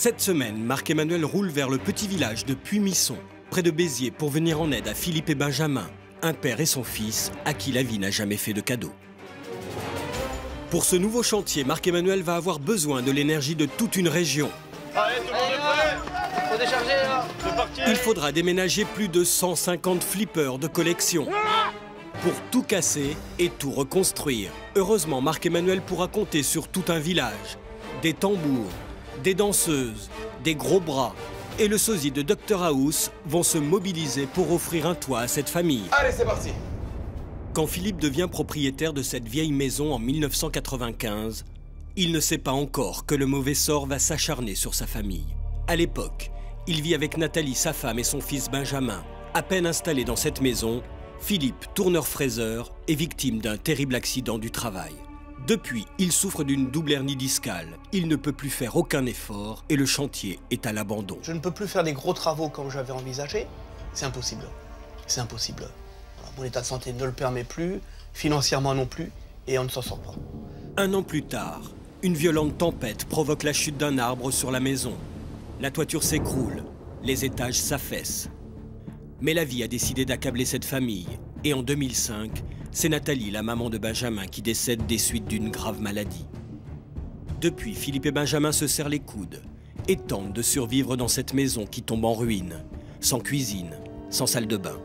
Cette semaine, Marc-Emmanuel roule vers le petit village de Puy-Misson, près de Béziers, pour venir en aide à Philippe et Benjamin, un père et son fils à qui la vie n'a jamais fait de cadeau. Pour ce nouveau chantier, Marc-Emmanuel va avoir besoin de l'énergie de toute une région. Allez, tout le monde est prêt ? Faut décharger là. C'est parti. Il faudra déménager plus de 150 flippers de collection pour tout casser et tout reconstruire. Heureusement, Marc-Emmanuel pourra compter sur tout un village. Des tambours, des danseuses, des gros bras et le sosie de Dr House vont se mobiliser pour offrir un toit à cette famille. Allez, c'est parti. Quand Philippe devient propriétaire de cette vieille maison en 1995, il ne sait pas encore que le mauvais sort va s'acharner sur sa famille. À l'époque, il vit avec Nathalie, sa femme, et son fils Benjamin. À peine installé dans cette maison, Philippe, tourneur-fraiseur, est victime d'un terrible accident du travail. Depuis, il souffre d'une double hernie discale. Il ne peut plus faire aucun effort et le chantier est à l'abandon. Je ne peux plus faire des gros travaux comme j'avais envisagé. C'est impossible. C'est impossible. Voilà, mon état de santé ne le permet plus, financièrement non plus, et on ne s'en sort pas. Un an plus tard, une violente tempête provoque la chute d'un arbre sur la maison. La toiture s'écroule, les étages s'affaissent. Mais la vie a décidé d'accabler cette famille. Et en 2005, c'est Nathalie, la maman de Benjamin, qui décède des suites d'une grave maladie. Depuis, Philippe et Benjamin se serrent les coudes et tentent de survivre dans cette maison qui tombe en ruine, sans cuisine, sans salle de bain.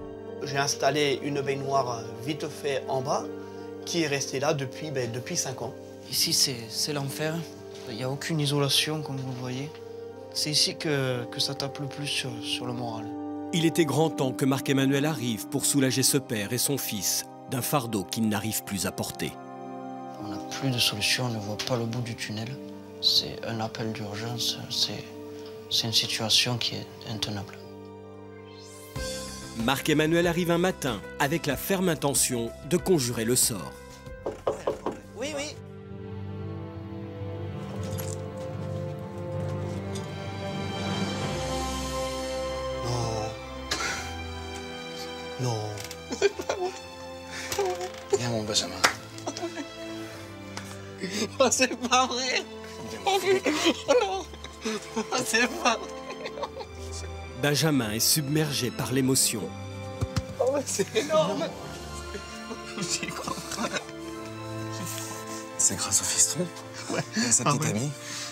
J'ai installé une baignoire vite fait en bas, qui est restée là depuis 5 ans. Ici, c'est l'enfer. Il n'y a aucune isolation, comme vous le voyez. C'est ici que ça tape le plus sur le moral. Il était grand temps que Marc-Emmanuel arrive pour soulager ce père et son fils d'un fardeau qu'ils n'arrivent plus à porter. On n'a plus de solution, on ne voit pas le bout du tunnel. C'est un appel d'urgence, c'est une situation qui est intenable. Marc-Emmanuel arrive un matin avec la ferme intention de conjurer le sort. Oui, oui. Non. Non. Viens, mon Benjamin. Oh, c'est pas vrai. Oh non. Oh, c'est pas vrai. Benjamin est submergé par l'émotion. Oh, mais c'est énorme. J'y crois pas. C'est grâce au fiston. Ouais. Et à sa petite amie.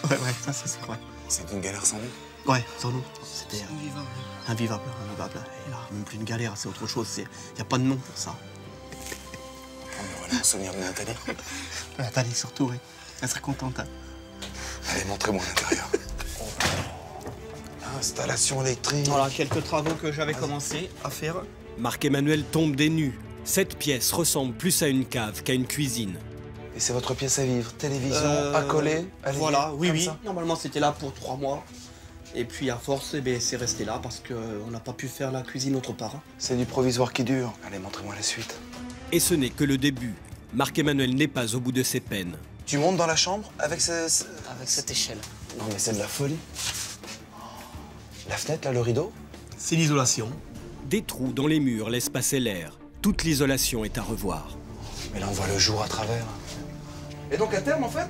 Ouais, ça c'est vrai. C'est une galère sans nous. Ouais, sans nous. C'était invivable. Et là, même plus une galère, c'est autre chose. Il n'y a pas de nom pour ça. Oh, mais voilà un souvenir de Nathalie. Nathalie surtout, oui. Elle serait contente. Hein. Allez, montrez-moi l'intérieur. Installation électrique. Voilà, quelques travaux que j'avais commencé à faire. Marc-Emmanuel tombe des nues. Cette pièce ressemble plus à une cave qu'à une cuisine. Et c'est votre pièce à vivre. Télévision, accolée. Voilà, oui. Ça. Normalement, c'était là pour 3 mois. Et puis, à force, c'est resté là parce qu'on n'a pas pu faire la cuisine autre part. C'est du provisoire qui dure. Allez, montrez-moi la suite. Et ce n'est que le début. Marc-Emmanuel n'est pas au bout de ses peines. Tu montes dans la chambre avec Avec cette échelle. Non, mais c'est de la folie. La fenêtre, là, le rideau. C'est l'isolation. Des trous dans les murs laissent passer l'air. Toute l'isolation est à revoir. Mais là, on voit le jour à travers. Et donc, à terme, en fait,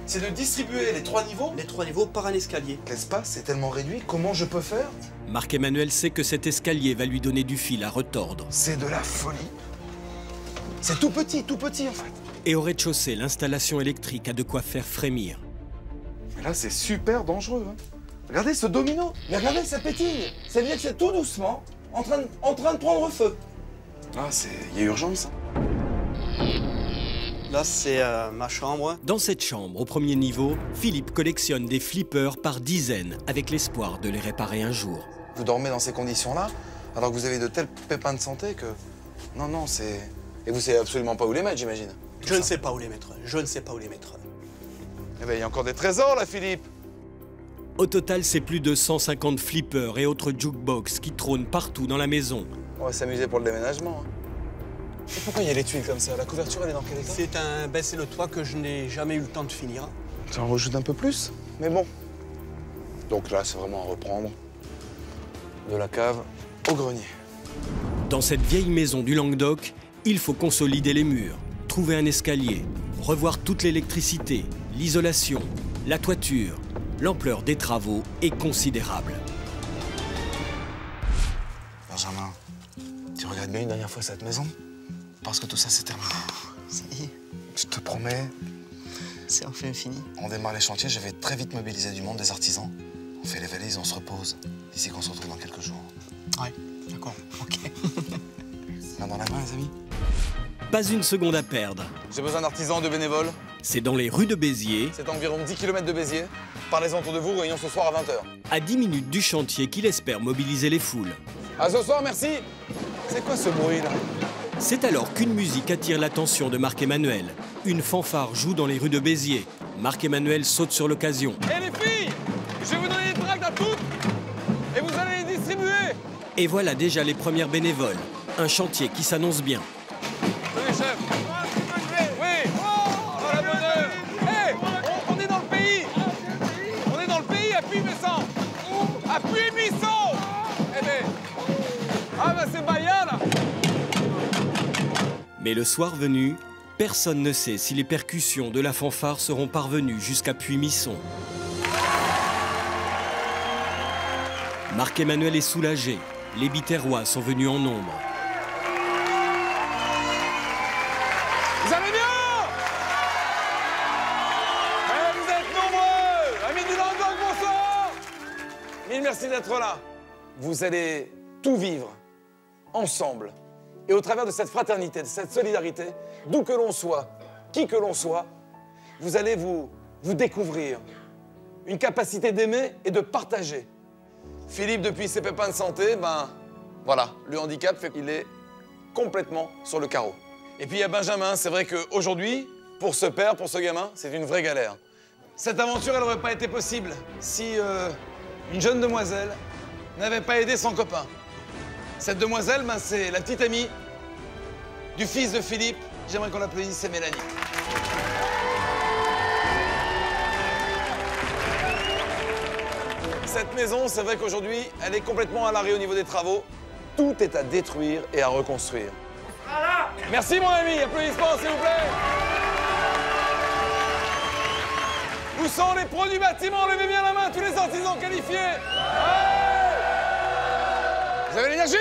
c'est de distribuer les 3 niveaux. Les 3 niveaux par un escalier. L'espace est tellement réduit, comment je peux faire? Marc-Emmanuel sait que cet escalier va lui donner du fil à retordre. C'est de la folie. C'est tout petit, en fait. Et au rez-de-chaussée, l'installation électrique a de quoi faire frémir. Mais là, c'est super dangereux. Hein. Regardez ce domino. Mais regardez, ça pétille. Ça veut dire que c'est tout doucement en train de prendre feu. Ah, il y a urgence. Là, c'est ma chambre. Dans cette chambre, au premier niveau, Philippe collectionne des flippers par dizaines, avec l'espoir de les réparer un jour. Vous dormez dans ces conditions-là, alors que vous avez de tels pépins de santé que... Non, c'est... Et vous savez absolument pas où les mettre, j'imagine. Je ne sais pas où les mettre. Eh ben, il y a encore des trésors, là, Philippe. Au total, c'est plus de 150 flippers et autres jukebox qui trônent partout dans la maison. On va s'amuser pour le déménagement. Hein. Et pourquoi il y a les tuiles comme ça? La couverture, elle est dans quel état? C'est le toit que je n'ai jamais eu le temps de finir. Ça en rajoute un peu plus, mais bon. Donc là, c'est vraiment à reprendre. De la cave au grenier. Dans cette vieille maison du Languedoc, il faut consolider les murs, trouver un escalier, revoir toute l'électricité, l'isolation, la toiture, l'ampleur des travaux est considérable. Benjamin, tu regardes bien une dernière fois cette maison? Parce que tout ça, c'est terminé. Ça y est, Je te promets, c'est enfin fini. on démarre les chantiers, je vais très vite mobiliser du monde, des artisans. On fait les valises, on se repose. D'ici qu'on se retrouve dans quelques jours. Ouais, d'accord, ok. Main dans la main, les amis. Pas une seconde à perdre. J'ai besoin d'artisans, de bénévoles. C'est dans les rues de Béziers, C'est environ 10 km de Béziers. Parlez autour de vous, réunion ce soir à 20h. à 10 minutes du chantier, qu'il espère mobiliser les foules. À ce soir, merci. C'est quoi ce bruit là? C'est alors qu'une musique attire l'attention de Marc-Emmanuel. Une fanfare joue dans les rues de Béziers. Marc-Emmanuel saute sur l'occasion. Eh les filles, je vais vous donner des tracts à toutes et vous allez les distribuer. Et voilà déjà les premières bénévoles. Un chantier qui s'annonce bien. Venez, chef. Oui. Oh, la bonne heure. Hey, on est dans le pays. On est dans le pays à Puy-Messant. À Puy-Messant. Eh ben, ah ben c'est Baya là. Mais le soir venu, personne ne sait si les percussions de la fanfare seront parvenues jusqu'à Puy-Misson. Marc-Emmanuel est soulagé. Les Biterrois sont venus en nombre. Vous allez bien? Vous êtes nombreux. Amis du Languedoc, bonsoir. Mille merci d'être là. Vous allez tout vivre ensemble. Et au travers de cette fraternité, de cette solidarité, d'où que l'on soit, qui que l'on soit, vous allez vous découvrir une capacité d'aimer et de partager. Philippe, depuis ses pépins de santé, ben voilà, le handicap fait qu'il est complètement sur le carreau. Et puis il y a Benjamin, c'est vrai qu'aujourd'hui, pour ce père, pour ce gamin, c'est une vraie galère. Cette aventure, elle n'aurait pas été possible si une jeune demoiselle n'avait pas aidé son copain. Cette demoiselle, ben, c'est la petite amie du fils de Philippe. J'aimerais qu'on l'applaudisse, c'est Mélanie. Cette maison, c'est vrai qu'aujourd'hui, elle est complètement à l'arrêt au niveau des travaux. Tout est à détruire et à reconstruire. Merci mon ami, applaudissements s'il vous plaît. Où sont les pros du bâtiment? Levez bien la main, tous les artisans qualifiés. Vous avez l'énergie?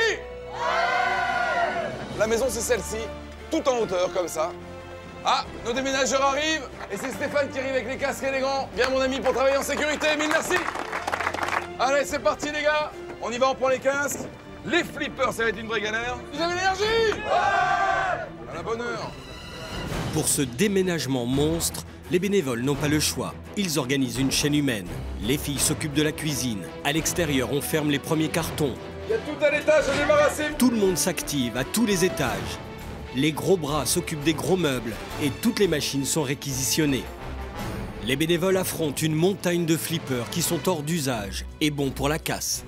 La maison, c'est celle-ci, tout en hauteur, comme ça. Ah, nos déménageurs arrivent, et c'est Stéphane qui arrive avec les casques et les gants. Viens, mon ami, pour travailler en sécurité. Mille merci. Allez, c'est parti, les gars. On y va, on prend les casques. Les flippers, ça va être une vraie galère. Vous avez l'énergie? Ouais! À la bonne heure. Pour ce déménagement monstre, les bénévoles n'ont pas le choix. Ils organisent une chaîne humaine. Les filles s'occupent de la cuisine. À l'extérieur, on ferme les premiers cartons. Il y a tout à l'étage à débarrasser. Tout le monde s'active à tous les étages. Les gros bras s'occupent des gros meubles et toutes les machines sont réquisitionnées. Les bénévoles affrontent une montagne de flippers qui sont hors d'usage et bons pour la casse.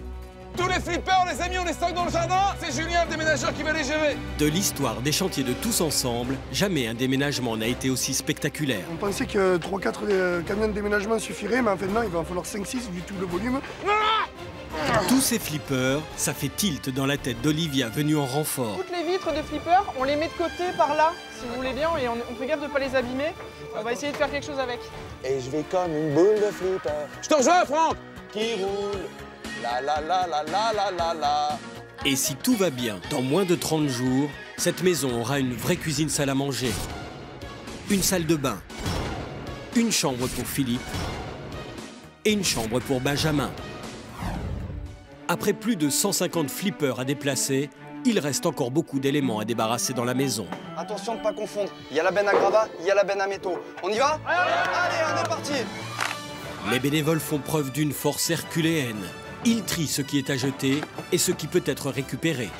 Tous les flippers, les amis, on les stocke dans le jardin. C'est Julien, le déménageur, qui va les gérer. De l'histoire des chantiers de Tous Ensemble, jamais un déménagement n'a été aussi spectaculaire. On pensait que 3-4 camions de déménagement suffiraient, mais en fait non, il va en falloir 5-6 vu tout le volume. Tous ces flippers, ça fait tilt dans la tête d'Olivia venue en renfort. Toutes les vitres de flipper, on les met de côté par là, si vous voulez bien, et on fait gaffe de ne pas les abîmer. On va essayer de faire quelque chose avec. Et je vais comme une boule de flipper. Je te rejoins, Franck. Qui roule. La la la la la la la la. Et si tout va bien, dans moins de 30 jours, cette maison aura une vraie cuisine-salle à manger, une salle de bain, une chambre pour Philippe et une chambre pour Benjamin. Après plus de 150 flippers à déplacer, il reste encore beaucoup d'éléments à débarrasser dans la maison. Attention de ne pas confondre. Il y a la benne à gravats, il y a la benne à métaux. On y va? Allez, on est parti. Les bénévoles font preuve d'une force herculéenne. Ils trient ce qui est à jeter et ce qui peut être récupéré.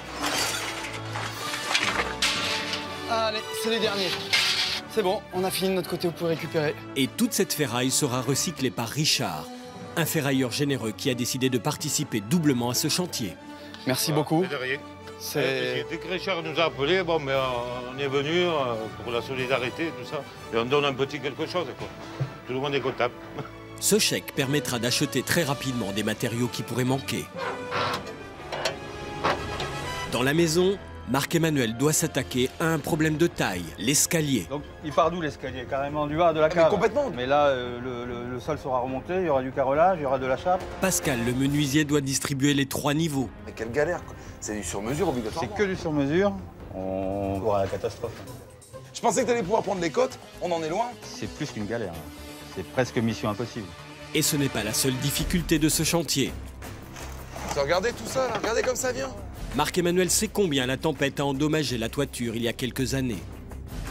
Allez, c'est les derniers. C'est bon, on a fini de notre côté, vous pouvez récupérer. Et toute cette ferraille sera recyclée par Richard, un ferrailleur généreux qui a décidé de participer doublement à ce chantier. Merci beaucoup. De rien. C'est... Dès que Richard nous a appelés, bon, mais on est venu pour la solidarité et tout ça. Et on donne un petit quelque chose, quoi. Tout le monde est content. Ce chèque permettra d'acheter très rapidement des matériaux qui pourraient manquer. Dans la maison, Marc-Emmanuel doit s'attaquer à un problème de taille, l'escalier. Donc il part d'où l'escalier? Carrément du bas de la cave. Mais complètement. Mais là, le sol sera remonté, il y aura du carrelage, il y aura de la chape. Pascal, le menuisier, doit distribuer les 3 niveaux. Mais quelle galère, quoi. C'est du sur-mesure C'est obligatoirement. que du sur-mesure, on aura la catastrophe. Je pensais que tu allais pouvoir prendre les côtes, on en est loin. C'est plus qu'une galère, c'est presque mission impossible. Et ce n'est pas la seule difficulté de ce chantier. Regardez tout ça, là. Regardez comme ça vient. Marc-Emmanuel sait combien la tempête a endommagé la toiture il y a quelques années.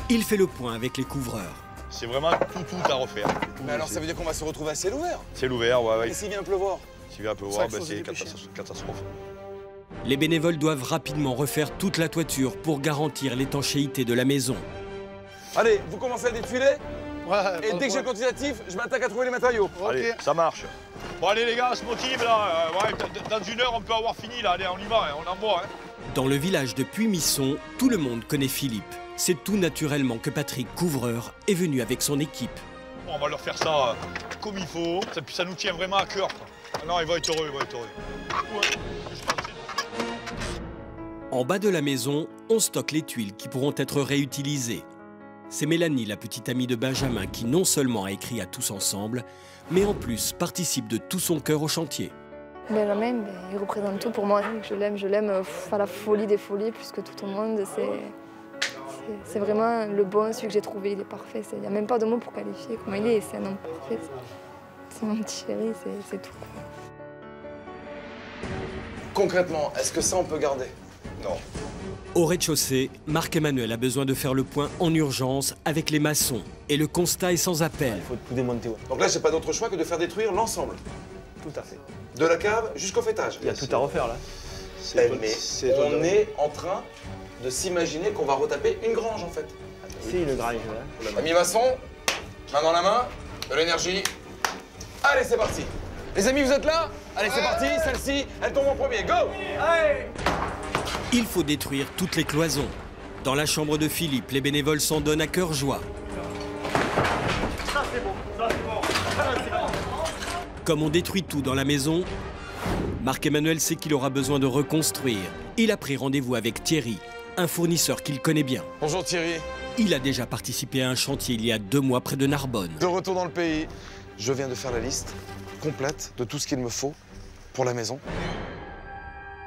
Il fait le point avec les couvreurs. C'est vraiment tout à refaire. Mais alors ça veut dire qu'on va se retrouver à ciel ouvert. Ciel ouvert, ouais. Et s'il vient pleuvoir? S'il vient pleuvoir, c'est catastrophe. Les bénévoles doivent rapidement refaire toute la toiture pour garantir l'étanchéité de la maison. Allez, vous commencez à défiler. Ouais, Et dès que j'ai le quantitatif, je m'attaque à trouver les matériaux. Allez, ça marche. Bon, allez, les gars, on se motive, là. Ouais, dans 1 heure, on peut avoir fini, là. Allez, on y va, on envoie. Dans le village de Puy-Misson, tout le monde connaît Philippe. C'est tout naturellement que Patrick, couvreur, est venu avec son équipe. Bon, on va leur faire ça comme il faut. Puis ça nous tient vraiment à cœur, quoi. Ah non, ils vont être heureux, Ouais, En bas de la maison, on stocke les tuiles qui pourront être réutilisées. C'est Mélanie, la petite amie de Benjamin, qui non seulement a écrit à tous ensemble, mais en plus participe de tout son cœur au chantier. Benjamin, il représente tout pour moi. Je l'aime à la folie des folies, plus que tout au monde. C'est vraiment le bon, celui que j'ai trouvé, il est parfait. Il n'y a même pas de mots pour qualifier comment il est, c'est un homme parfait. C'est mon petit chéri, c'est tout. Concrètement, est-ce que ça on peut garder? Non. Au rez-de-chaussée, Marc-Emmanuel a besoin de faire le point en urgence avec les maçons. Et le constat est sans appel. Il faut tout démonter, ouais. Donc là, j'ai pas d'autre choix que de faire détruire l'ensemble. Tout à fait. De la cave jusqu'au fêtage. Il y a tout à refaire, là. Mais on est en train de s'imaginer qu'on va retaper une grange, en fait. C'est une grange, là. Amis maçons, main dans la main, de l'énergie. Allez, c'est parti. Les amis, vous êtes là? Allez, c'est parti. Celle-ci, elle tombe en premier. Go! Allez! Il faut détruire toutes les cloisons. Dans la chambre de Philippe, les bénévoles s'en donnent à cœur joie. Ça, c'est bon. Comme on détruit tout dans la maison, Marc-Emmanuel sait qu'il aura besoin de reconstruire. Il a pris rendez-vous avec Thierry, un fournisseur qu'il connaît bien. Bonjour Thierry. Il a déjà participé à un chantier il y a 2 mois près de Narbonne. De retour dans le pays. Je viens de faire la liste complète de tout ce qu'il me faut pour la maison.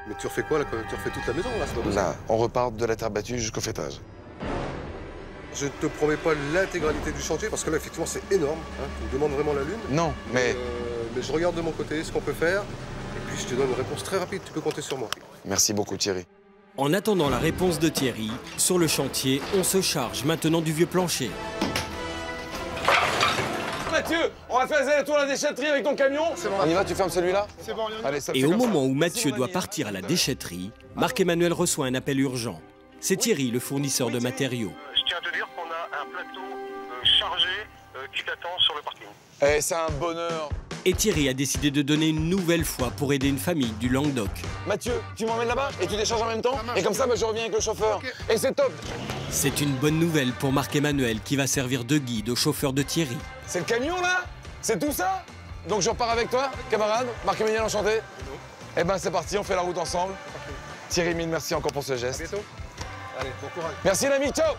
Mais tu refais quoi là? Tu refais toute la maison là? Là, on repart de la terre battue jusqu'au fêtage. Je ne te promets pas l'intégralité du chantier parce que là effectivement c'est énorme. Hein. Tu me demandes vraiment la lune. Non, mais... Mais je regarde de mon côté ce qu'on peut faire et puis je te donne une réponse très rapide. Tu peux compter sur moi. Merci beaucoup Thierry. En attendant la réponse de Thierry, sur le chantier, on se charge maintenant du vieux plancher. Mathieu, on va faire le tour de la déchetterie avec ton camion. C'est bon. On y va, tu fermes celui-là? C'est bon, allez, ça Et au moment où Mathieu doit partir à la déchetterie, Marc-Emmanuel reçoit un appel urgent. C'est Thierry, le fournisseur de matériaux. Je tiens à te dire qu'on a un plateau chargé qui t'attend sur le parking. Eh, c'est un bonheur. Et Thierry a décidé de donner une nouvelle fois pour aider une famille du Languedoc. Mathieu, tu m'emmènes là-bas et tu décharges en même temps? Et comme ça, je reviens avec le chauffeur. Okay. Et c'est top. C'est une bonne nouvelle pour Marc-Emmanuel qui va servir de guide au chauffeur de Thierry. C'est le camion là? C'est tout ça? Donc je repars avec toi, camarade? Marc-Emmanuel, enchanté. Eh ben c'est parti, on fait la route ensemble. Thierry, mille merci encore pour ce geste. À bientôt. Allez, bon courage. Merci l'ami, ciao.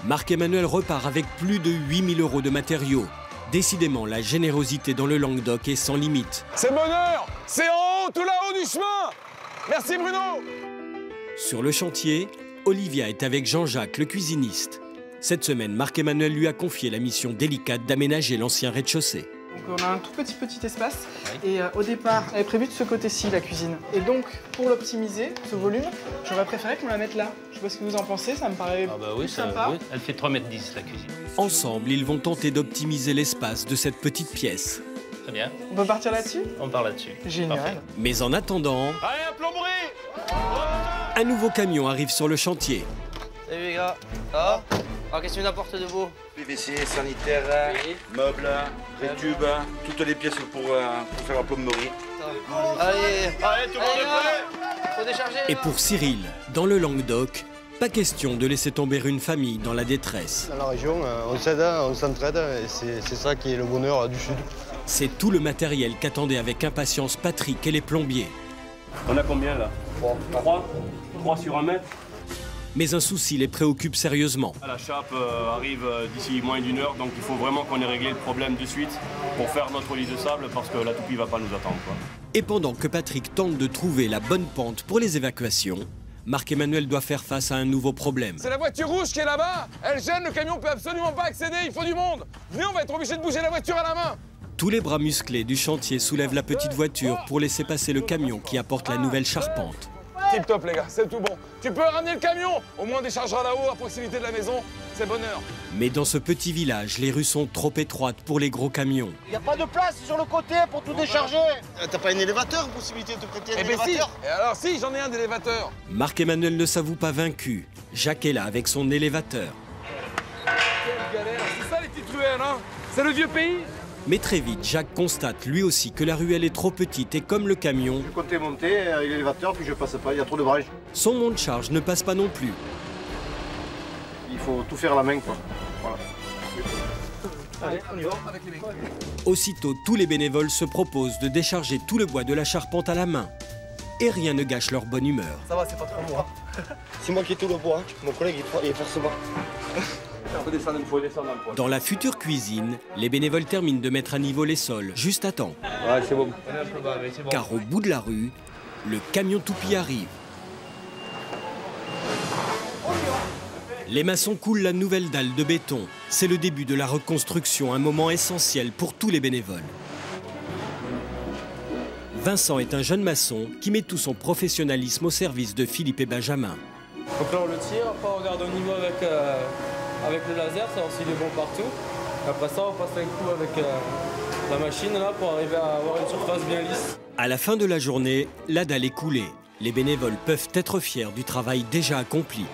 Marc-Emmanuel repart avec plus de 8 000 € de matériaux. Décidément, la générosité dans le Languedoc est sans limite. C'est bonheur! C'est en haut, tout là-haut du chemin! Merci Bruno! Sur le chantier, Olivia est avec Jean-Jacques, le cuisiniste. Cette semaine, Marc-Emmanuel lui a confié la mission délicate d'aménager l'ancien rez-de-chaussée. Donc on a un tout petit espace et au départ, elle est prévue de ce côté-ci, la cuisine. Et donc, pour l'optimiser, ce volume, j'aurais préféré qu'on la mette là. Je sais pas ce que vous en pensez, ça me paraît plus sympa. Oui, elle fait 3,10 m la cuisine. Ensemble, ils vont tenter d'optimiser l'espace de cette petite pièce. Très bien. On peut partir là-dessus? On part là-dessus. Génial. Parfait. Mais en attendant... Allez, la plomberie! Un nouveau camion arrive sur le chantier. Salut les gars. Ça va? Alors qu'est-ce que tu apportes de beau? PVC, sanitaire, meubles, rétubes, toutes les pièces pour faire la plomberie. Allez, tout le monde est prêt? faut décharger. Et pour Cyril, dans le Languedoc, pas question de laisser tomber une famille dans la détresse. Dans la région, on s'aide, on s'entraide, et c'est ça qui est le bonheur du Sud. C'est tout le matériel qu'attendaient avec impatience Patrick et les plombiers. On a combien là? 3 sur 1 mètre. Mais un souci les préoccupe sérieusement. La chape arrive d'ici moins d'une heure, donc il faut vraiment qu'on ait réglé le problème de suite pour faire notre lit de sable parce que la toupie ne va pas nous attendre, quoi. Et pendant que Patrick tente de trouver la bonne pente pour les évacuations, Marc-Emmanuel doit faire face à un nouveau problème. C'est la voiture rouge qui est là-bas. Elle gêne, le camion peut absolument pas accéder, il faut du monde. Venez, on va être obligé de bouger la voiture à la main. Tous les bras musclés du chantier soulèvent la petite voiture pour laisser passer le camion qui apporte la nouvelle charpente. Tip top les gars, c'est tout bon. Tu peux ramener le camion. Au moins on déchargera là-haut à proximité de la maison. C'est bonheur. Mais dans ce petit village, les rues sont trop étroites pour les gros camions. Il n'y a pas de place sur le côté pour tout décharger. T'as pas un élévateur, possibilité de te prêter un élévateur? Si. Et alors si, j'en ai un d'élévateur. Marc-Emmanuel ne s'avoue pas vaincu. Jacques est là avec son élévateur. Quelle galère, c'est ça les petites ruelles, hein? C'est le vieux pays. Mais très vite, Jacques constate lui aussi que la ruelle est trop petite et comme le camion... Je comptais monter avec l'élévateur, puis je passe pas, il y a trop de barrages. Son monte-charge ne passe pas non plus. Il faut tout faire à la main, quoi. Voilà. Allez, on y va avec les mecs. Aussitôt, tous les bénévoles se proposent de décharger tout le bois de la charpente à la main. Et rien ne gâche leur bonne humeur. Ça va, c'est pas trop moi. C'est moi qui ai tout le bois, hein. Mon collègue il est forcément. Il faut descendre un peu. Dans la future cuisine, les bénévoles terminent de mettre à niveau les sols, juste à temps. Ouais, c'est bon. Car au bout de la rue, le camion toupie arrive. Les maçons coulent la nouvelle dalle de béton. C'est le début de la reconstruction, un moment essentiel pour tous les bénévoles. Vincent est un jeune maçon qui met tout son professionnalisme au service de Philippe et Benjamin. Donc là on le tire, après on regarde au niveau avec le laser, savoir s'il est bon partout. Après ça on passe un coup avec la machine là pour arriver à avoir une surface bien lisse. À la fin de la journée, la dalle est coulée. Les bénévoles peuvent être fiers du travail déjà accompli.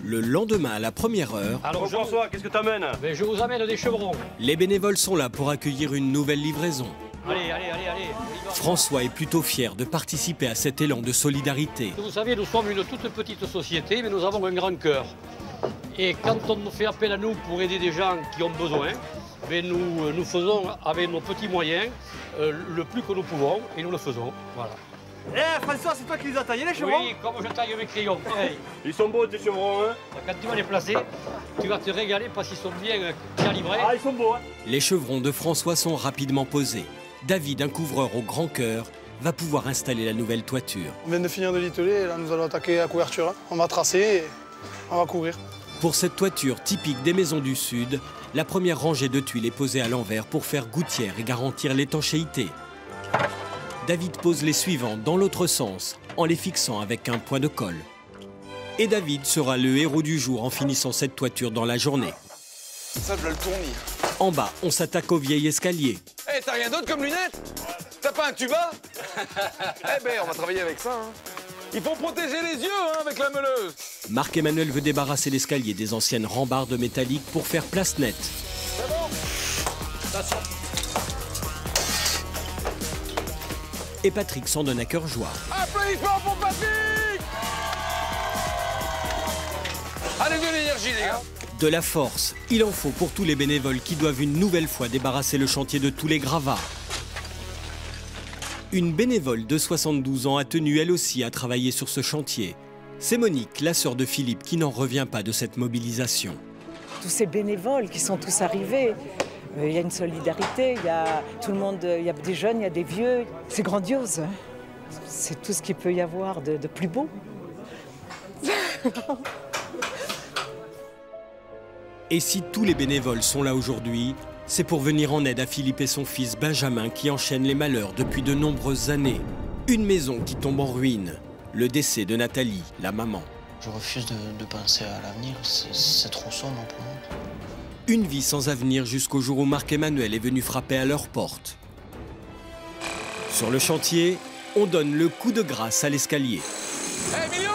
Le lendemain à la première heure... Alors François, qu'est-ce que tu amènes? Je vous amène des chevrons. Les bénévoles sont là pour accueillir une nouvelle livraison. Allez. François est plutôt fier de participer à cet élan de solidarité. Vous savez, nous sommes une toute petite société, mais nous avons un grand cœur. Et quand on nous fait appel à nous pour aider des gens qui ont besoin, nous faisons avec nos petits moyens le plus que nous pouvons, et nous le faisons. Voilà. François, c'est toi qui les as taillés les chevrons? Oui, comme je taille mes crayons, pareil. Ils sont beaux tes chevrons, hein? Quand tu vas les placer, tu vas te régaler parce qu'ils sont bien calibrés. Ah, ils sont beaux, hein? Les chevrons de François sont rapidement posés. David, un couvreur au grand cœur, va pouvoir installer la nouvelle toiture. On vient de finir de liteler et là nous allons attaquer la couverture. On va tracer et on va couvrir. Pour cette toiture typique des maisons du Sud, la première rangée de tuiles est posée à l'envers pour faire gouttière et garantir l'étanchéité. David pose les suivantes dans l'autre sens, en les fixant avec un point de colle. Et David sera le héros du jour en finissant cette toiture dans la journée. Ça, je le tournis. En bas, on s'attaque au vieil escalier. Eh, t'as rien d'autre comme lunettes? T'as pas un tuba? Eh ben, on va travailler avec ça, hein. Il faut protéger les yeux, hein, avec la meuleuse. Marc-Emmanuel veut débarrasser l'escalier des anciennes rambardes métalliques pour faire place nette. C'est bon? Attention. Et Patrick s'en donne à cœur joie. Applaudissements pour Patrick! Allez, de l'énergie, les gars. De la force, il en faut pour tous les bénévoles qui doivent une nouvelle fois débarrasser le chantier de tous les gravats. Une bénévole de 72 ans a tenu elle aussi à travailler sur ce chantier. C'est Monique, la sœur de Philippe, qui n'en revient pas de cette mobilisation. Tous ces bénévoles qui sont tous arrivés, il y a une solidarité, il y a tout le monde, il y a des jeunes, il y a des vieux. C'est grandiose. Hein. C'est tout ce qu'il peut y avoir de plus beau. Et si tous les bénévoles sont là aujourd'hui, c'est pour venir en aide à Philippe et son fils Benjamin qui enchaînent les malheurs depuis de nombreuses années. Une maison qui tombe en ruine, le décès de Nathalie, la maman. Je refuse de penser à l'avenir, c'est trop sombre pour moi. Une vie sans avenir jusqu'au jour où Marc-Emmanuel est venu frapper à leur porte. Sur le chantier, on donne le coup de grâce à l'escalier. Eh, Emilio!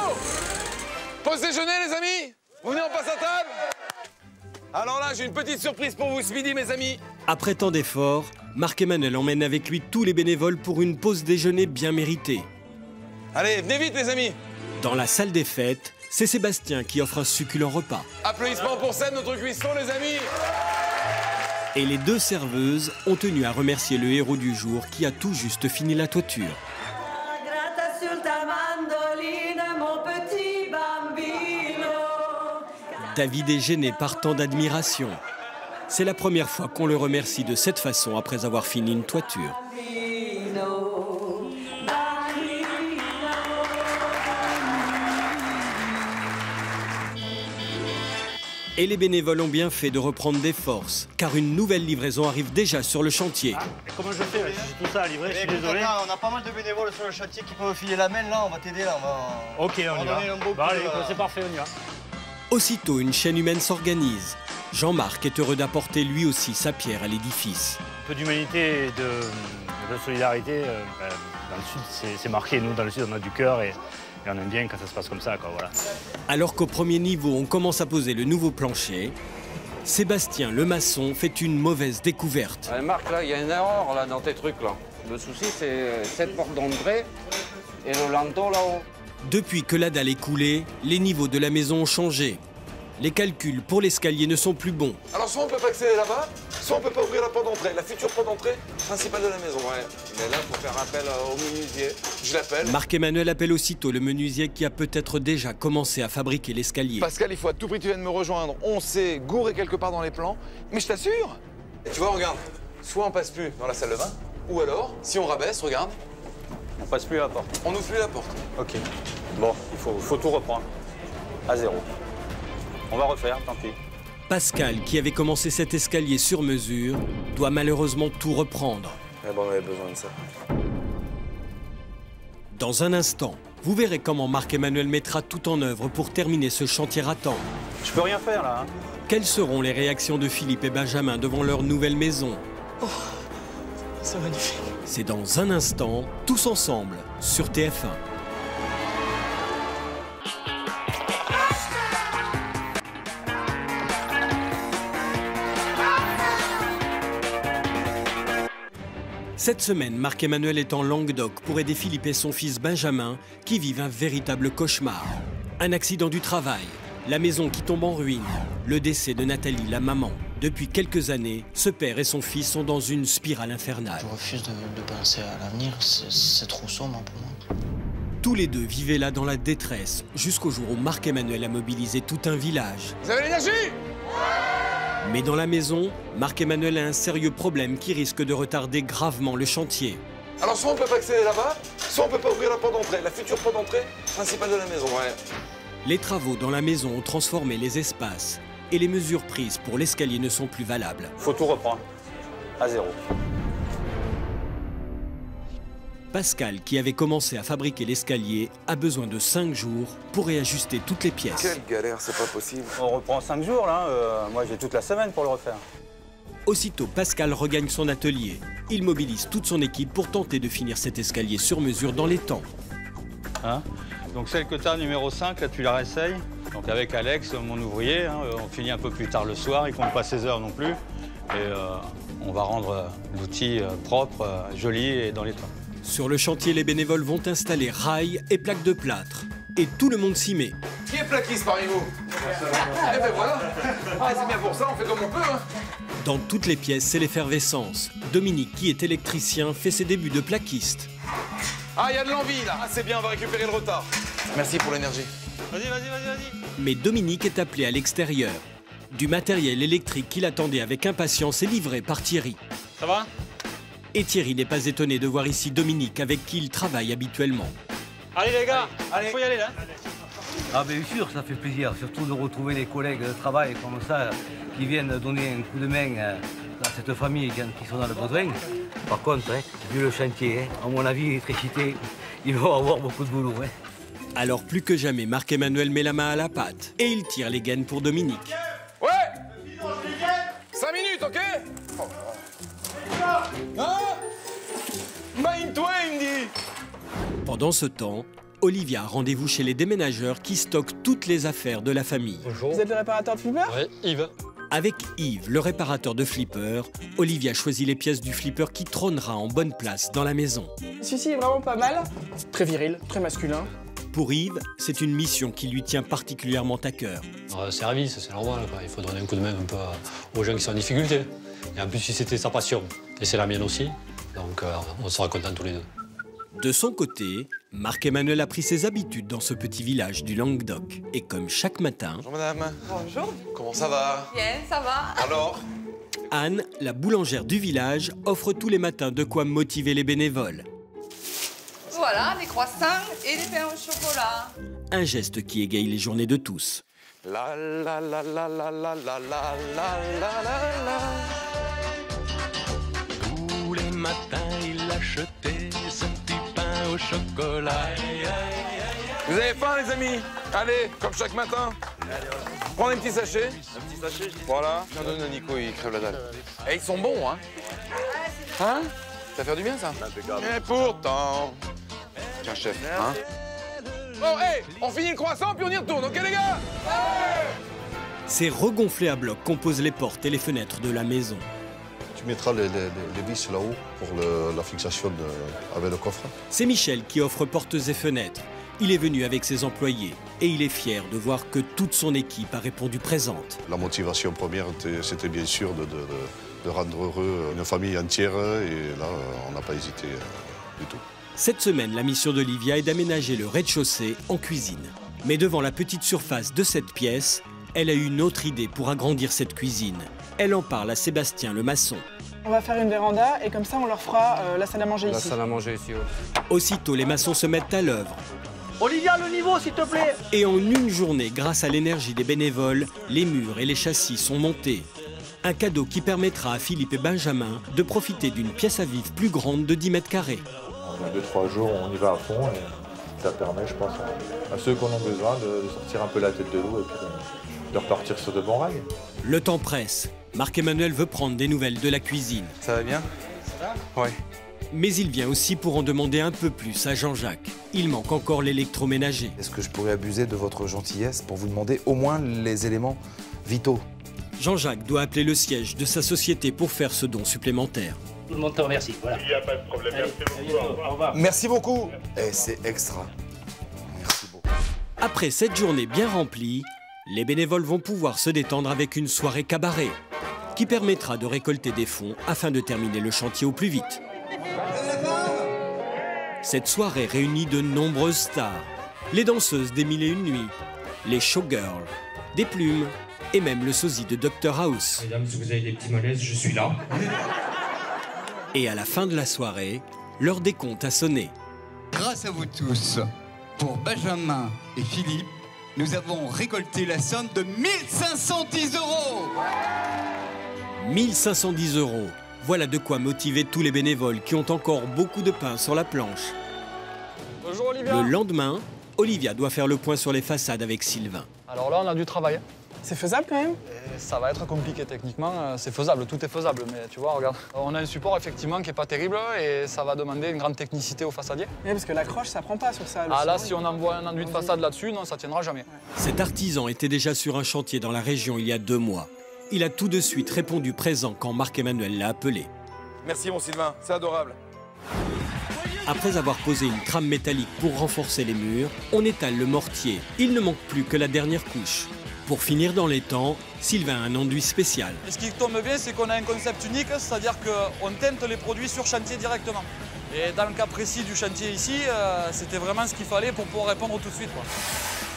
Pause déjeuner, les amis? Vous venez, on passe à table? Alors là, j'ai une petite surprise pour vous ce midi, mes amis. Après tant d'efforts, Marc-Emmanuel emmène avec lui tous les bénévoles pour une pause déjeuner bien méritée. Allez, venez vite, les amis. Dans la salle des fêtes, c'est Sébastien qui offre un succulent repas. Applaudissements pour Seb, notre cuisson, les amis. Et les deux serveuses ont tenu à remercier le héros du jour qui a tout juste fini la toiture. Gratte sur ta mandoline, mon petit bas. avide et gêné par tant d'admiration. C'est la première fois qu'on le remercie de cette façon après avoir fini une toiture. Et les bénévoles ont bien fait de reprendre des forces, car une nouvelle livraison arrive déjà sur le chantier. Ah, comment je fais là, si j'ai tout ça à livrer, je suis désolé. On a pas mal de bénévoles sur le chantier qui peuvent filer la main, là, on va t'aider, là. Ok, on y va. Bon, allez, c'est parfait, on y va. Aussitôt, une chaîne humaine s'organise. Jean-Marc est heureux d'apporter lui aussi sa pierre à l'édifice. Un peu d'humanité et de solidarité, dans le Sud, c'est marqué. Nous, dans le Sud, on a du cœur et on aime bien quand ça se passe comme ça, quoi, voilà. Alors qu'au premier niveau, on commence à poser le nouveau plancher, Sébastien, le maçon, fait une mauvaise découverte. Marc, là, il y a une erreur là, dans tes trucs, là. Le souci, c'est cette porte d'entrée et le lanton là-haut. Depuis que la dalle est coulée, les niveaux de la maison ont changé. Les calculs pour l'escalier ne sont plus bons. Alors soit on peut pas accéder là-bas, soit on peut pas ouvrir la porte d'entrée, la future porte d'entrée principale de la maison. Ouais. Mais là, faut faire appel au menuisier. Je l'appelle. Marc-Emmanuel appelle aussitôt le menuisier qui a peut-être déjà commencé à fabriquer l'escalier. Pascal, il faut à tout prix que tu viennes me rejoindre. On s'est gouré quelque part dans les plans, mais je t'assure. Tu vois, regarde, soit on passe plus dans la salle de bain, ou alors, si on rabaisse, regarde. On passe plus à la porte. On n'ouvre plus la porte. Ok. Bon, il faut tout reprendre. À zéro. On va refaire, tant pis. Pascal, qui avait commencé cet escalier sur mesure, doit malheureusement tout reprendre. Ah bon, on avait besoin de ça. Dans un instant, vous verrez comment Marc-Emmanuel mettra tout en œuvre pour terminer ce chantier à temps. Je peux rien faire, là. Quelles seront les réactions de Philippe et Benjamin devant leur nouvelle maison? Oh, c'est magnifique. C'est dans un instant, tous ensemble, sur TF1. Cette semaine, Marc-Emmanuel est en Languedoc pour aider Philippe et son fils Benjamin qui vivent un véritable cauchemar. Un accident du travail, la maison qui tombe en ruine, le décès de Nathalie, la maman. Depuis quelques années, ce père et son fils sont dans une spirale infernale. Je refuse de penser à l'avenir, c'est trop sombre pour moi. Tous les deux vivaient là dans la détresse, jusqu'au jour où Marc-Emmanuel a mobilisé tout un village. Vous avez l'énergie ? Mais dans la maison, Marc-Emmanuel a un sérieux problème qui risque de retarder gravement le chantier. Alors soit on peut pas accéder là-bas, soit on peut pas ouvrir la porte d'entrée, la future porte d'entrée principale de la maison. Ouais. Les travaux dans la maison ont transformé les espaces et les mesures prises pour l'escalier ne sont plus valables. Faut tout reprendre. À zéro. Pascal, qui avait commencé à fabriquer l'escalier, a besoin de 5 jours pour réajuster toutes les pièces. Quelle galère, c'est pas possible. On reprend 5 jours, là. Moi, j'ai toute la semaine pour le refaire. Aussitôt, Pascal regagne son atelier. Il mobilise toute son équipe pour tenter de finir cet escalier sur mesure dans les temps. Hein? Donc celle que tu as, numéro 5, là, tu la réessayes. Donc avec Alex, mon ouvrier, hein, on finit un peu plus tard le soir, il compte pas 16 heures non plus. Et on va rendre l'outil propre, joli et dans les temps. Sur le chantier, les bénévoles vont installer rails et plaques de plâtre. Et tout le monde s'y met. Qui est plaquiste parmi vous? Eh ben voilà. Ah, c'est bien pour ça, on fait comme on peut. Hein. Dans toutes les pièces, c'est l'effervescence. Dominique, qui est électricien, fait ses débuts de plaquiste. Ah, il y a de l'envie là. Ah, c'est bien, on va récupérer le retard. Merci pour l'énergie. Vas-y. Mais Dominique est appelé à l'extérieur. Du matériel électrique qu'il attendait avec impatience est livré par Thierry. Ça va? Et Thierry n'est pas étonné de voir ici Dominique avec qui il travaille habituellement. Allez les gars, il faut y aller là. Ah bien sûr, ça fait plaisir, surtout de retrouver les collègues de travail comme ça, qui viennent donner un coup de main à cette famille qui sont dans le besoin. Par contre, vu le chantier, à mon avis, l'électricité, ils vont avoir beaucoup de boulot. Alors plus que jamais, Marc-Emmanuel met la main à la pâte et il tire les gaines pour Dominique. Ouais 5 minutes, ok? Hein? Mind-toi, il me dit. Pendant ce temps, Olivia a rendez-vous chez les déménageurs qui stockent toutes les affaires de la famille. Bonjour. Vous êtes le réparateur de flipper? Oui, Yves. Avec Yves, le réparateur de flipper, Olivia choisit les pièces du flipper qui trônera en bonne place dans la maison. Celui-ci est vraiment pas mal. Très viril, très masculin. Pour Yves, c'est une mission qui lui tient particulièrement à cœur. Service, c'est normal. Il faut donner un coup de main un peu aux gens qui sont en difficulté. Et en plus, si c'était sa passion, et c'est la mienne aussi, donc on sera contents tous les deux. De son côté, Marc-Emmanuel a pris ses habitudes dans ce petit village du Languedoc. Et comme chaque matin... Bonjour madame. Bonjour. Comment ça va? Bien, ça va. Alors? Anne, la boulangère du village, offre tous les matins de quoi motiver les bénévoles. Voilà, des croissants et des pains au chocolat. Un geste qui égaye les journées de tous. La la la la la la la la la la la. Tous les matins, il achetait son petit pain au chocolat. Vous avez faim les amis? Allez, comme chaque matin. Prends un petit sachet. Un petit sachet, Voilà. Tiens, donne à Nico, il crève la dalle. Et ils sont bons, hein? Hein? Ça fait du bien, ça? Impeccable. Et pourtant... Tiens, chef, hein? Bon, hé, on finit le croissant, puis on y retourne, ok les gars? Ces regonflés à blocs composent les portes et les fenêtres de la maison. Tu mettras les vis là-haut pour la fixation avec le coffre. C'est Michel qui offre portes et fenêtres. Il est venu avec ses employés et il est fier de voir que toute son équipe a répondu présente. La motivation première, c'était bien sûr de rendre heureux une famille entière et là, on n'a pas hésité du tout. Cette semaine, la mission d'Olivia est d'aménager le rez-de-chaussée en cuisine. Mais devant la petite surface de cette pièce, elle a eu une autre idée pour agrandir cette cuisine. Elle en parle à Sébastien, le maçon. On va faire une véranda et comme ça, on leur fera la salle à manger ici. La salle à manger ici, oui. Aussitôt, les maçons se mettent à l'œuvre. Olivia, le niveau, s'il te plaît. Et en une journée, grâce à l'énergie des bénévoles, les murs et les châssis sont montés. Un cadeau qui permettra à Philippe et Benjamin de profiter d'une pièce à vivre plus grande de 10 mètres carrés. En 2-3 jours, on y va à fond et ça permet, je pense, à ceux qui en ont besoin de sortir un peu la tête de l'eau et puis de repartir sur de bons rails. Le temps presse. Marc-Emmanuel veut prendre des nouvelles de la cuisine. Ça va bien? Ça va? Ouais. Mais il vient aussi pour en demander un peu plus à Jean-Jacques. Il manque encore l'électroménager. Est-ce que je pourrais abuser de votre gentillesse pour vous demander au moins les éléments vitaux? Jean-Jacques doit appeler le siège de sa société pour faire ce don supplémentaire. Tout le monde te remercie, voilà. Il n'y a pas de problème, merci beaucoup. Au revoir. Merci beaucoup. Et c'est extra. Merci beaucoup. Après cette journée bien remplie, les bénévoles vont pouvoir se détendre avec une soirée cabaret qui permettra de récolter des fonds afin de terminer le chantier au plus vite. Cette soirée réunit de nombreuses stars. Les danseuses des 1001 nuits, les showgirls, des plumes et même le sosie de Dr House. Mesdames, si vous avez des petits malaises, je suis là. Et à la fin de la soirée, l'heure des comptes a sonné. Grâce à vous tous, pour Benjamin et Philippe, nous avons récolté la somme de 1510 €. 1510 €. Voilà de quoi motiver tous les bénévoles qui ont encore beaucoup de pain sur la planche. Bonjour Olivia. Le lendemain, Olivia doit faire le point sur les façades avec Sylvain. Alors là, on a du travail. C'est faisable quand même? Ça va être compliqué techniquement, c'est faisable, tout est faisable, mais tu vois, regarde. On a un support effectivement qui est pas terrible et ça va demander une grande technicité au façadier. Oui, parce que l'accroche, ça prend pas sur ça. Ah là, si on envoie un enduit de façade là-dessus, non, ça tiendra jamais. Cet artisan était déjà sur un chantier dans la région il y a 2 mois. Il a tout de suite répondu présent quand Marc-Emmanuel l'a appelé. Merci mon Sylvain, c'est adorable. Après avoir posé une trame métallique pour renforcer les murs, on étale le mortier. Il ne manque plus que la dernière couche. Pour finir dans les temps, Sylvain a un enduit spécial. Et ce qui tombe bien, c'est qu'on a un concept unique, c'est-à-dire qu'on teinte les produits sur chantier directement. Et dans le cas précis du chantier ici, c'était vraiment ce qu'il fallait pour pouvoir répondre tout de suite, quoi.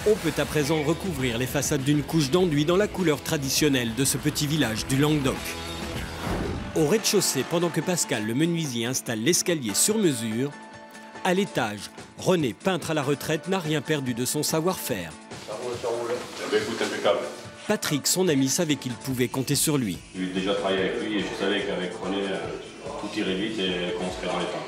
On peut à présent recouvrir les façades d'une couche d'enduit dans la couleur traditionnelle de ce petit village du Languedoc. Au rez-de-chaussée, pendant que Pascal, le menuisier, installe l'escalier sur mesure, à l'étage, René, peintre à la retraite, n'a rien perdu de son savoir-faire. Ça roule. Eh bien, écoute, impeccable. Patrick, son ami, savait qu'il pouvait compter sur lui. J'ai déjà travaillé avec lui et je savais qu'avec René, tout irait vite et qu'on serait dans les temps.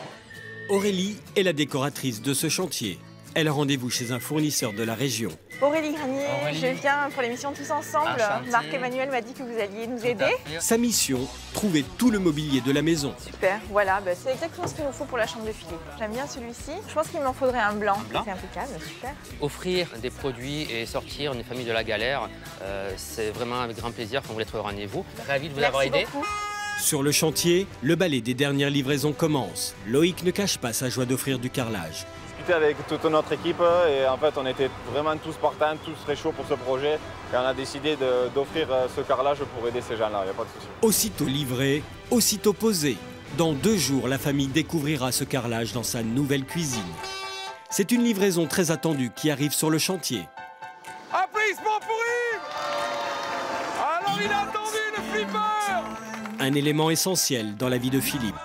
Aurélie est la décoratrice de ce chantier. Elle a rendez-vous chez un fournisseur de la région. Aurélie Granier, je viens pour l'émission Tous Ensemble. Marc-Emmanuel m'a dit que vous alliez nous aider. Sa mission, trouver tout le mobilier de la maison. Super, voilà, c'est exactement ce qu'il nous faut pour la chambre de Philippe. J'aime bien celui-ci. Je pense qu'il m'en faudrait un blanc. C'est impeccable, super. Offrir des produits et sortir une famille de la galère, c'est vraiment avec grand plaisir qu'on voulait être au rendez-vous. Ravi de vous avoir aidé. Beaucoup. Sur le chantier, le balai des dernières livraisons commence. Loïc ne cache pas sa joie d'offrir du carrelage. Avec toute notre équipe et en fait on était vraiment tous partants, tous très chauds pour ce projet et on a décidé d'offrir ce carrelage pour aider ces gens-là, il n'y a pas de souci. Aussitôt livré, aussitôt posé. Dans 2 jours, la famille découvrira ce carrelage dans sa nouvelle cuisine. C'est une livraison très attendue qui arrive sur le chantier. Applaudissements pour Yves! Alors il a attendu le flipper! Un élément essentiel dans la vie de Philippe.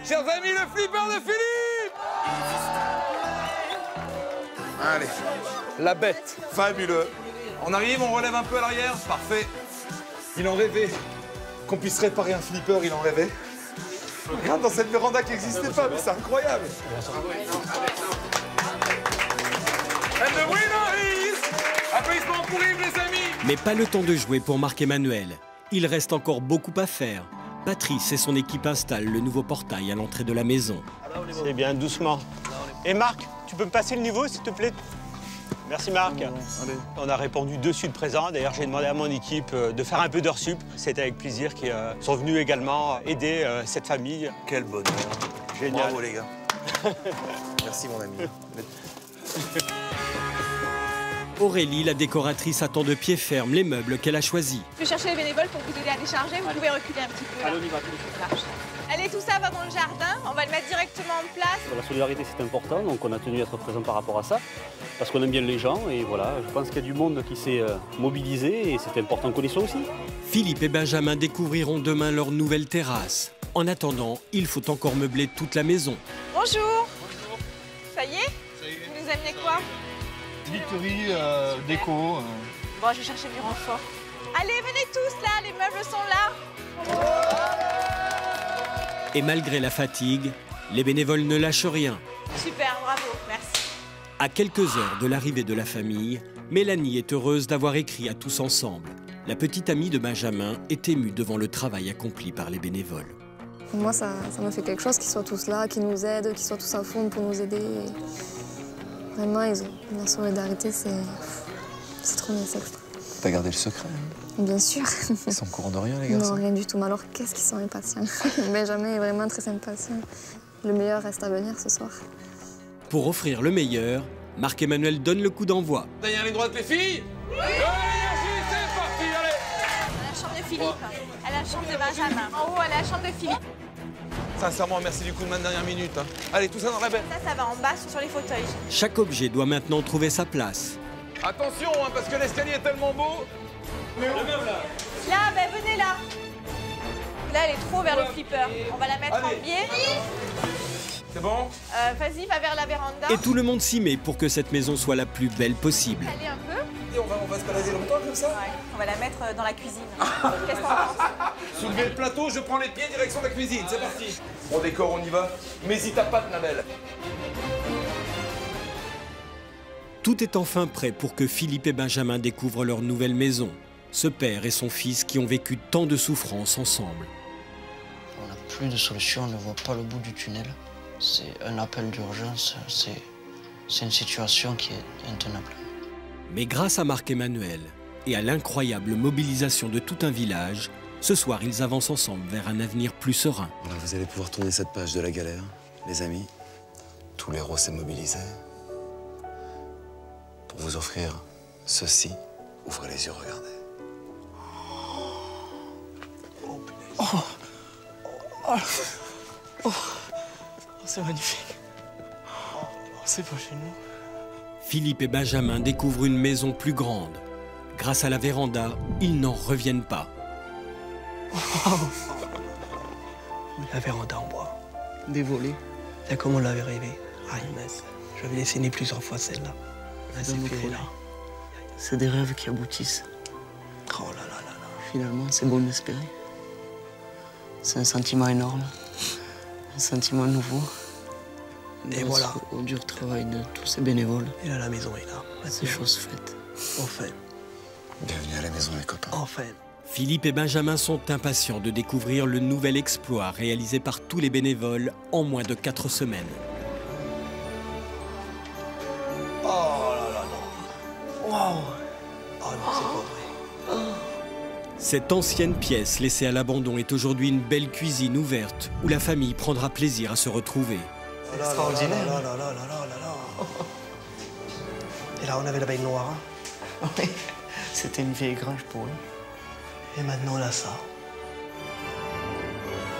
Chers amis, le flipper de Philippe! Allez, la bête, fabuleux. On arrive, on relève un peu à l'arrière, parfait. Il en rêvait. Qu'on puisse réparer un flipper, il en rêvait. Regarde dans cette véranda qui n'existait pas, mais c'est incroyable. And the winner is... Applaudissements pour Yves, les amis. Mais pas le temps de jouer pour Marc-Emmanuel. Il reste encore beaucoup à faire. Patrice et son équipe installent le nouveau portail à l'entrée de la maison. C'est bien, doucement. Et Marc, tu peux me passer le niveau, s'il te plaît? Merci Marc. On a répondu de suite présent. D'ailleurs, j'ai demandé à mon équipe de faire un peu d'heures sup. C'est avec plaisir qu'ils sont venus également aider cette famille. Quel bonheur. Génial. Bravo les gars. Merci mon ami. Aurélie, la décoratrice, attend de pied ferme les meubles qu'elle a choisis. Je vais chercher les bénévoles pour vous aider à décharger. Vous pouvez reculer un petit peu. Là. Allez, on y va, tout de suite. Allez, tout ça va dans le jardin. On va le mettre directement en place. La solidarité, c'est important, donc on a tenu à être présent par rapport à ça, parce qu'on aime bien les gens, et voilà, je pense qu'il y a du monde qui s'est mobilisé, et c'est important qu'on y soit aussi. Philippe et Benjamin découvriront demain leur nouvelle terrasse. En attendant, il faut encore meubler toute la maison. Bonjour. Ça y est? Vous nous amenez quoi? Victory, déco. Bon, je vais chercher du renfort. Allez, venez tous là, les meubles sont là. Et malgré la fatigue, les bénévoles ne lâchent rien. Super, bravo, merci. À quelques heures de l'arrivée de la famille, Mélanie est heureuse d'avoir écrit à tous ensemble. La petite amie de Benjamin est émue devant le travail accompli par les bénévoles. Moi, ça me fait quelque chose qu'ils soient tous là, qu'ils nous aident, qu'ils soient tous à fond pour nous aider. Vraiment, la solidarité, c'est trop bien ça. T'as gardé le secret? Bien sûr. Ils sont au courant de rien, les garçons? Non, rien du tout. Mais alors, qu'est-ce qu'ils sont impatients. Benjamin est vraiment très impatient. Le meilleur reste à venir ce soir. Pour offrir le meilleur, Marc-Emmanuel donne le coup d'envoi. Dernière ligne droite, les filles. C'est parti, allez. À la chambre de Philippe, à la chambre de Benjamin, en haut à la chambre de Philippe. Sincèrement, merci du coup de main de dernière minute. Hein. Allez, tout ça dans la benne. Ça va en bas sur les fauteuils. Chaque objet doit maintenant trouver sa place. Attention, hein, parce que l'escalier est tellement beau. Le meuble là. Là, ben venez là. Là, elle est trop vers le flipper. On va la mettre en biais. C'est bon? Vas-y, va vers la véranda. Et tout le monde s'y met pour que cette maison soit la plus belle possible. Allez un peu. Et on va se balader longtemps comme ça? Ouais, on va la mettre dans la cuisine. Qu'est-ce qu'on pense? Soulevez le plateau, je prends les pieds, direction de la cuisine. C'est parti. On décore, on y va. Mais hésite à pas, ma belle. Tout est enfin prêt pour que Philippe et Benjamin découvrent leur nouvelle maison. Ce père et son fils qui ont vécu tant de souffrances ensemble. On n'a plus de solution, on ne voit pas le bout du tunnel. C'est un appel d'urgence, c'est une situation qui est intenable. Mais grâce à Marc-Emmanuel et à l'incroyable mobilisation de tout un village, ce soir, ils avancent ensemble vers un avenir plus serein. Voilà, vous allez pouvoir tourner cette page de la galère, les amis. Tous les héros s'est mobilisé pour vous offrir ceci. Ouvrez les yeux, regardez. C'est magnifique. C'est pas chez nous. Philippe et Benjamin découvrent une maison plus grande. Grâce à la véranda, ils n'en reviennent pas. La véranda en bois, des volets, c'est comme on l'avait rêvé. Ah, Inès, j'avais dessiné plusieurs fois celle-là. C'est là. C'est des rêves qui aboutissent. Oh là là là là. Finalement, c'est bon d'espérer. C'est un sentiment énorme, un sentiment nouveau. Et voilà. Au dur travail de tous ces bénévoles. Et là, la maison est là. C'est chose faite. Enfin. Bienvenue à la maison, les copains. Enfin. Philippe et Benjamin sont impatients de découvrir le nouvel exploit réalisé par tous les bénévoles en moins de 4 semaines. Oh là là là. Waouh. Oh non, c'est pas vrai. Cette ancienne pièce laissée à l'abandon est aujourd'hui une belle cuisine ouverte où la famille prendra plaisir à se retrouver. C'est extraordinaire. Et là, on avait la baignoire. Oui, c'était une vieille grange pour eux. Et maintenant, on a ça.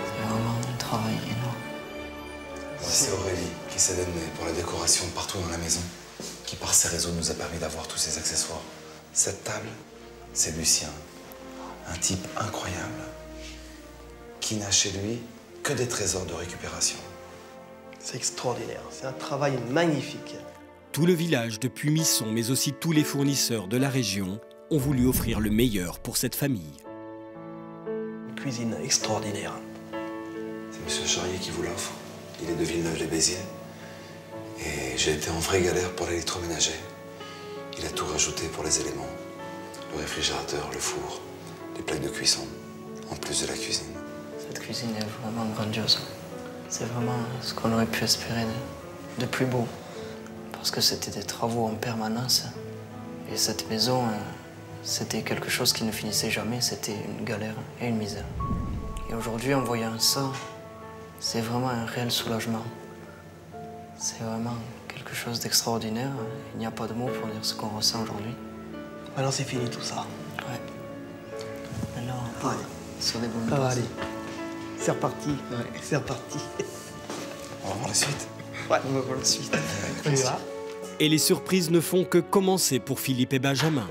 C'est vraiment un travail. travail énorme. C'est Aurélie qui s'est donnée pour la décoration partout dans la maison, qui par ses réseaux nous a permis d'avoir tous ces accessoires. Cette table, c'est Lucien, un type incroyable, qui n'a chez lui que des trésors de récupération. C'est extraordinaire, c'est un travail magnifique. Tout le village, depuis Misson, mais aussi tous les fournisseurs de la région, ont voulu offrir le meilleur pour cette famille. Une cuisine extraordinaire. C'est M. Charrier qui vous l'offre. Il est de Villeneuve-les-Béziers. Et j'ai été en vraie galère pour l'électroménager. Il a tout rajouté pour les éléments. Le réfrigérateur, le four, les plaques de cuisson, en plus de la cuisine. Cette cuisine est vraiment grandiose. C'est vraiment ce qu'on aurait pu espérer de plus beau. Parce que c'était des travaux en permanence. Et cette maison, c'était quelque chose qui ne finissait jamais. C'était une galère et une misère. Et aujourd'hui, en voyant ça, c'est vraiment un réel soulagement. C'est vraiment quelque chose d'extraordinaire. Il n'y a pas de mots pour dire ce qu'on ressent aujourd'hui. Maintenant, c'est fini tout ça. Ouais. Maintenant, sur des bonnes bases. bases. Allez, c'est reparti. Ouais, c'est reparti. On va voir la suite. Ouais, on va voir la suite. On y va. Et les surprises ne font que commencer pour Philippe et Benjamin.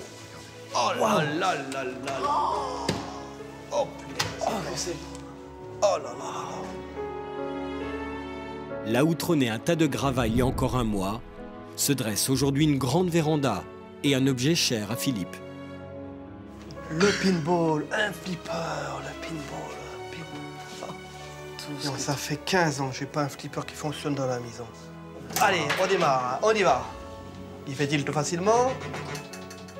Oh là là là là là. Oh putain. Oh là là là. Là où trônait un tas de gravats il y a encore un mois, se dresse aujourd'hui une grande véranda et un objet cher à Philippe. Le pinball, un flipper, le pinball. Non, ça fait 15 ans que j'ai pas un flipper qui fonctionne dans la maison. Allez, on démarre, on y va. Il fait tilt facilement.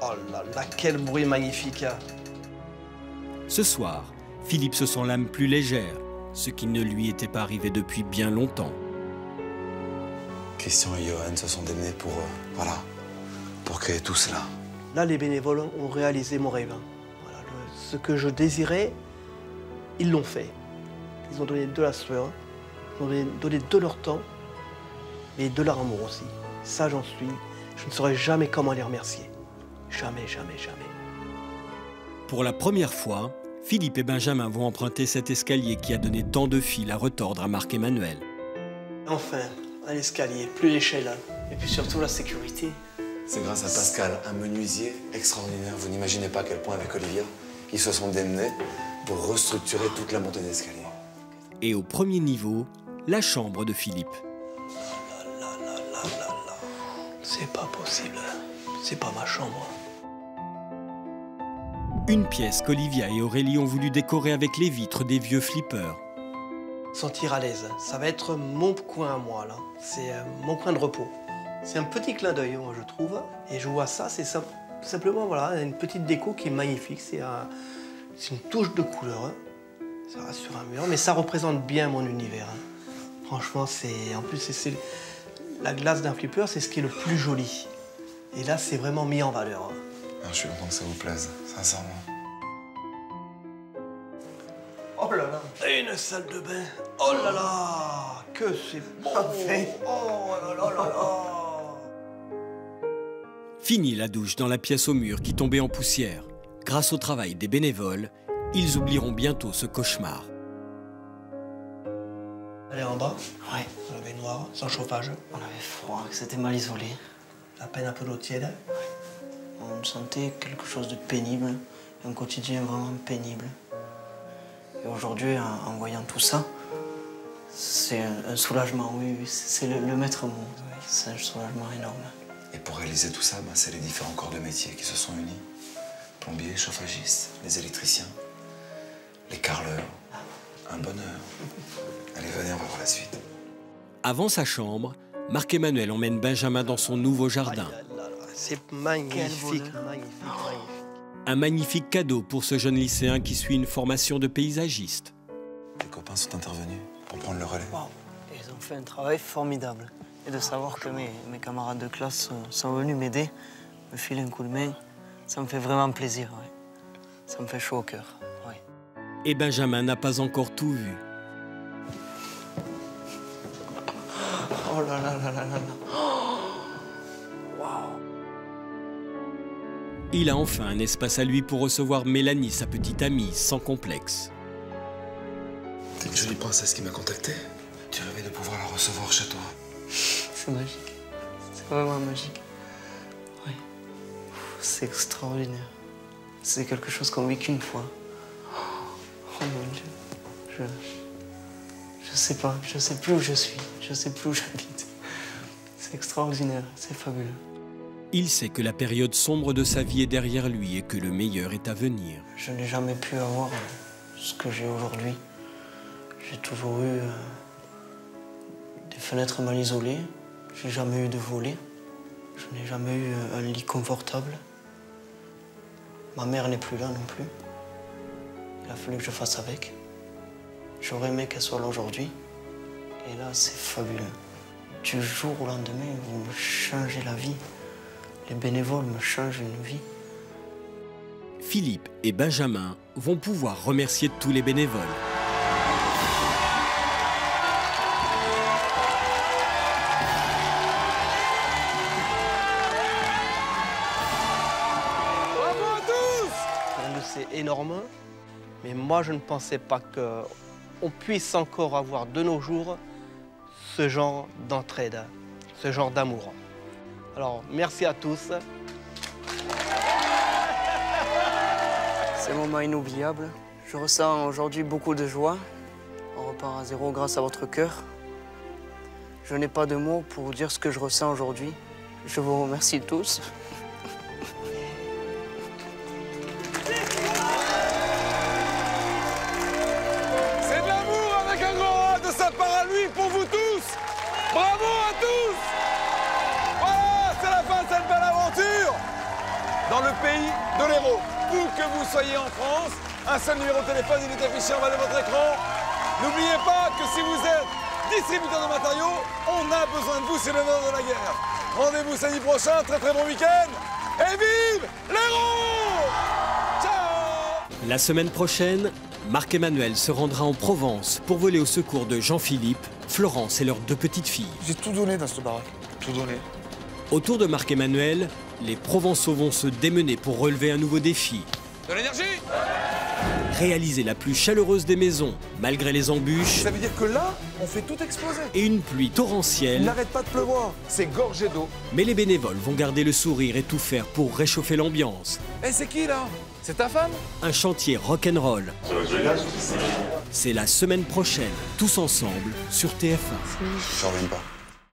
Oh là là, quel bruit magnifique. Ce soir, Philippe se sent l'âme plus légère, ce qui ne lui était pas arrivé depuis bien longtemps. Christian et Johan se sont démenés pour, voilà, pour créer tout cela. Là, les bénévoles ont réalisé mon rêve. Voilà, ce que je désirais, ils l'ont fait. Ils ont donné de la sueur, ils ont donné de leur temps, mais de leur amour aussi. Ça, je ne saurais jamais comment les remercier. Jamais, jamais, jamais. Pour la première fois, Philippe et Benjamin vont emprunter cet escalier qui a donné tant de fil à retordre à Marc-Emmanuel. Enfin, un escalier, plus l'échelle. Et puis surtout la sécurité. C'est grâce à Pascal, un menuisier extraordinaire. Vous n'imaginez pas à quel point avec Olivia, ils se sont démenés pour restructurer toute la montée d'escalier. Et au premier niveau, la chambre de Philippe. C'est pas possible. C'est pas ma chambre. Une pièce qu'Olivia et Aurélie ont voulu décorer avec les vitres des vieux flippers. Sentir à l'aise. Ça va être mon coin à moi, là. C'est mon coin de repos. C'est un petit clin d'œil, moi, je trouve. Et je vois ça, c'est simplement, voilà, une petite déco qui est magnifique. C'est une touche de couleur. Hein. Ça reste sur un mur, mais ça représente bien mon univers. Hein. Franchement, en plus, la glace d'un flipper, c'est ce qui est le plus joli. Et là, c'est vraiment mis en valeur. Hein. Alors, je suis content que ça vous plaise, sincèrement. Oh là là, une salle de bain. Oh là là, que c'est parfait. Oh là là là là. Fini la douche dans la pièce au mur qui tombait en poussière. Grâce au travail des bénévoles, ils oublieront bientôt ce cauchemar. Aller en bas. Ouais. La baignoire, sans chauffage. On avait froid, c'était mal isolé. À peine un peu d'eau tiède. Ouais. On sentait quelque chose de pénible, un quotidien vraiment pénible. Et aujourd'hui, en voyant tout ça, c'est un soulagement, oui, c'est le maître mot. Oui. C'est un soulagement énorme. Et pour réaliser tout ça, c'est les différents corps de métier qui se sont unis. Plombiers, chauffagistes, les électriciens, les carreleurs. Un bonheur. Allez, venez, on va voir la suite. Avant sa chambre, Marc-Emmanuel emmène Benjamin dans son nouveau jardin. C'est magnifique, magnifique. Un magnifique cadeau pour ce jeune lycéen qui suit une formation de paysagiste. Les copains sont intervenus pour prendre le relais. Wow. Ils ont fait un travail formidable. Et de savoir que mes camarades de classe sont venus m'aider, me filer un coup de main, ça me fait vraiment plaisir. Ouais. Ça me fait chaud au cœur. Ouais. Et Benjamin n'a pas encore tout vu. Oh là là là là là là. Waouh. Il a enfin un espace à lui pour recevoir Mélanie, sa petite amie, sans complexe. T'es Une jolie princesse qui m'a contacté. Tu rêvais de pouvoir la recevoir chez toi. C'est magique. C'est vraiment magique. Oui. C'est extraordinaire. C'est quelque chose qu'on vit qu'une fois. Oh mon Dieu. Je sais pas. Je sais plus où je suis. Je sais plus où j'habite. C'est extraordinaire. C'est fabuleux. Il sait que la période sombre de sa vie est derrière lui et que le meilleur est à venir. Je n'ai jamais pu avoir ce que j'ai aujourd'hui. J'ai toujours eu des fenêtres mal isolées. J'ai jamais eu de volet. Je n'ai jamais eu un lit confortable. Ma mère n'est plus là non plus. Il a fallu que je fasse avec. J'aurais aimé qu'elle soit là aujourd'hui. Et là, c'est fabuleux. Du jour au lendemain, vous me changez la vie. Les bénévoles me changent une vie. Philippe et Benjamin vont pouvoir remercier tous les bénévoles. Bravo à tous! C'est énorme, mais moi je ne pensais pas qu'on puisse encore avoir de nos jours ce genre d'entraide, ce genre d'amour. Alors, merci à tous. C'est un moment inoubliable. Je ressens aujourd'hui beaucoup de joie. On repart à zéro grâce à votre cœur. Je n'ai pas de mots pour vous dire ce que je ressens aujourd'hui. Je vous remercie tous. C'est de l'amour avec un grand A de sa part à lui pour vous tous. Bravo à tous. Voilà, c'est la fin de cette belle aventure. Dans le pays de l'héros. Où que vous soyez en France, un seul numéro de téléphone, il est affiché en bas de votre écran. N'oubliez pas que si vous êtes distributeur de matériaux, on a besoin de vous, c'est le nord de la guerre. Rendez-vous samedi prochain, très bon week-end. Et vive l'héros! Ciao! La semaine prochaine, Marc-Emmanuel se rendra en Provence pour voler au secours de Jean-Philippe, Florence et leurs 2 petites filles. J'ai tout donné dans cette baraque. Tout donné. Autour de Marc-Emmanuel, les Provençaux vont se démener pour relever un nouveau défi. De l'énergie! Réaliser la plus chaleureuse des maisons, malgré les embûches. Ça veut dire que là, on fait tout exploser. Et une pluie torrentielle. Il n'arrête pas de pleuvoir. C'est gorgé d'eau. Mais les bénévoles vont garder le sourire et tout faire pour réchauffer l'ambiance. Eh, c'est qui là? C'est ta femme? Un chantier rock'n'roll. C'est la semaine prochaine, tous ensemble, sur TF1. J'en reviens pas.